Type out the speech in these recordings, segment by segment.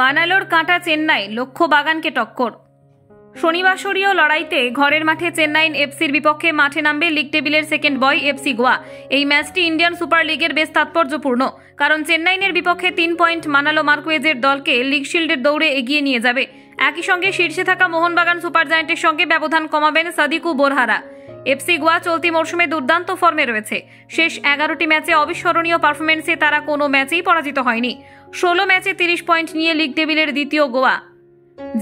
মানালোর কাঁটা চেন্নাই, লক্ষ্য বাগানকে টক্কর। শনিবাসরীয় লড়াইতে ঘরের মাঠে চেন্নাইন এফসির বিপক্ষে মাঠে নামবে লিগ টেবিলের সেকেন্ড বয় এফসি গোয়া। এই ম্যাচটি ইন্ডিয়ান সুপার লিগের বেশ তাৎপর্যপূর্ণ, কারণ চেন্নাইনের বিপক্ষে 3 পয়েন্ট মানালো মার্কুয়েজের দলকে লিগ শিল্ডের দৌড়ে এগিয়ে নিয়ে যাবে। একই সঙ্গে শীর্ষে থাকা মোহনবাগান সুপার জায়ান্টের সঙ্গে ব্যবধান কমাবেন সাদিকু বোরহারা। এফসি গোয়া চলতি মরশুমে দুর্দান্ত ফর্মে রয়েছে। শেষ 11টি ম্যাচে অবিস্মরণীয় পারফরমেন্সে তারা কোনো ম্যাচেই পরাজিত হয়নি। 16 ম্যাচে 30 পয়েন্ট নিয়ে লিগ টেবিলের দ্বিতীয় গোয়া,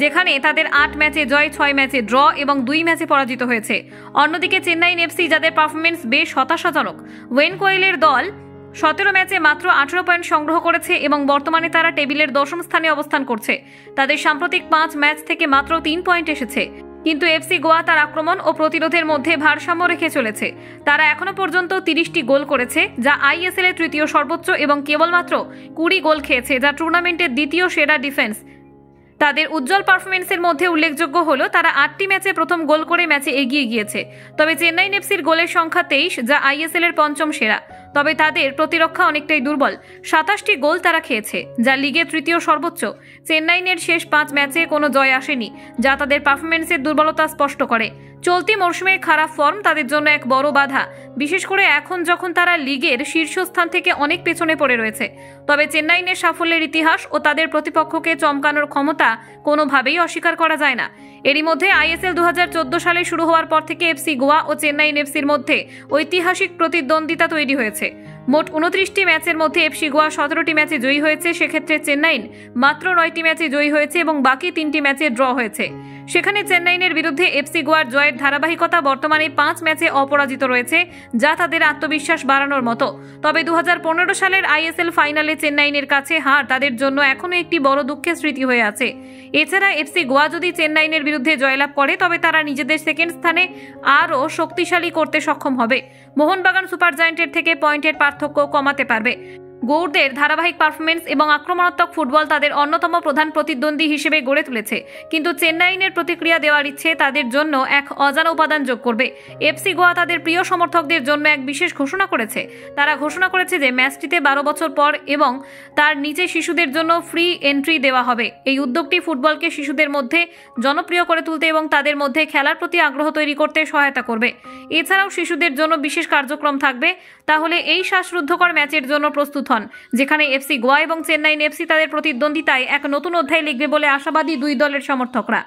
যেখানে তাদের 8 ম্যাচে জয়, 6 ম্যাচে ড্র এবং 2 ম্যাচে পরাজিত হয়েছে। অন্যদিকে চেন্নাইন এফসি, যাদের পারফরমেন্স বেশ হতাশাজনক। ওয়েন কোয়েলের দল 17 ম্যাচে মাত্র 18 পয়েন্ট সংগ্রহ করেছে এবং বর্তমানে তারা টেবিলের 10ম স্থানে অবস্থান করছে। তাদের সাম্প্রতিক 5 ম্যাচ থেকে মাত্র 3 পয়েন্ট এসেছে। কিন্তু এফসি গোয়া তার আক্রমণ ও প্রতিরোধের মধ্যে ভারসাম্য রেখে চলেছে। তারা এখনো পর্যন্ত 30টি গোল করেছে, যা আইএসএল এর তৃতীয় সর্বোচ্চ, এবং কেবলমাত্র 20 গোল খেয়েছে, যা টুর্নামেন্টের দ্বিতীয় সেরা ডিফেন্স। তাদের উজ্জ্বল পারফরমেন্সের মধ্যে উল্লেখযোগ্য হলো তারা 8টি ম্যাচে প্রথম গোল করে ম্যাচে এগিয়ে গিয়েছে। তবে চেন্নাইন এফসির গোলের সংখ্যা 23, যা আইএসএল এর 5ম সেরা। তবে তাদের প্রতিরক্ষা অনেকটাই দুর্বল। 27টি গোল তারা খেয়েছে, যা লিগের তৃতীয় সর্বোচ্চ। চেন্নাইনের শেষ 5 ম্যাচে কোনো জয় আসেনি, যা তাদের পারফরমেন্সের দুর্বলতা স্পষ্ট করে। চলতি মরশুমে খারাপ ফর্ম তাদের জন্য এক বড় বাধা, বিশেষ করে এখন যখন তারা লিগের শীর্ষস্থান থেকে অনেক পেছনে পড়ে রয়েছে। তবে চেন্নাইনের সাফল্যের ইতিহাস ও তাদের প্রতিপক্ষকে চমকানোর ক্ষমতা কোনোভাবেই অস্বীকার করা যায় না। এরই মধ্যে আইএসএল 2014 সালে শুরু হওয়ার পর থেকে এফসি গোয়া ও চেন্নাইন এফসির মধ্যে ঐতিহাসিক প্রতিদ্বন্দ্বিতা তৈরি হয়েছে। মোট 29টি ম্যাচের মধ্যে এফসি গোয়া 17টি ম্যাচে জয়ী হয়েছে। সেক্ষেত্রে চেন্নাইন মাত্র 9টি ম্যাচে জয়ী হয়েছে এবং বাকি 3টি ম্যাচে ড্র হয়েছে। সেখানে চেন্নাইনের বিরুদ্ধে এফসি গোয়ার জয়ের ধারাবাহিকতা বর্তমানে 5 ম্যাচে অপরাজিত রয়েছে, যা তাদের আত্মবিশ্বাস বাড়ানোর মতো। তবে 2015 সালের আইএসএল ফাইনালে চেন্নাইনের কাছে হার তাদের জন্য এখনো একটি বড় দুঃখের স্মৃতি হয়ে আছে। এছাড়া এফসি গোয়া যদি চেন্নাইনের বিরুদ্ধে জয়লাভ করে, তবে তারা নিজেদের সেকেন্ড স্থানে আরও শক্তিশালী করতে সক্ষম হবে। মোহনবাগান সুপার জায়ান্টের থেকে পয়েন্টের পার্থক্য কমাতে পারবে। গৌড়দের ধারাবাহিক পারফরমেন্স এবং আক্রমণাত্মক ফুটবল তাদের অন্যতম প্রধান প্রতিদ্বন্দ্বী হিসেবে গড়ে তুলেছে। কিন্তু চেন্নাইনের প্রতিক্রিয়া দেওয়ার ইচ্ছে তাদের জন্য এক অজানা উপাদান যোগ করবে। এফসি গোয়া তাদের প্রিয় সমর্থকদের জন্য এক বিশেষ ঘোষণা করেছে। তারা ঘোষণা করেছে যে ম্যাচটিতে 12 বছর পর এবং তার নিচে শিশুদের জন্য ফ্রি এন্ট্রি দেওয়া হবে। এই উদ্যোগটি ফুটবলকে শিশুদের মধ্যে জনপ্রিয় করে তুলতে এবং তাদের মধ্যে খেলার প্রতি আগ্রহ তৈরি করতে সহায়তা করবে। এছাড়াও শিশুদের জন্য বিশেষ কার্যক্রম থাকবে। তাহলে এই শ্বাসরুদ্ধকর ম্যাচের জন্য প্রস্তুত হন, যেখানে এফসি গোয়া এবং চেন্নাইন এফসি তাদের প্রতিদ্বন্দ্বিতায় এক নতুন অধ্যায় লিখবে বলে আশাবাদী দুই দলের সমর্থকরা।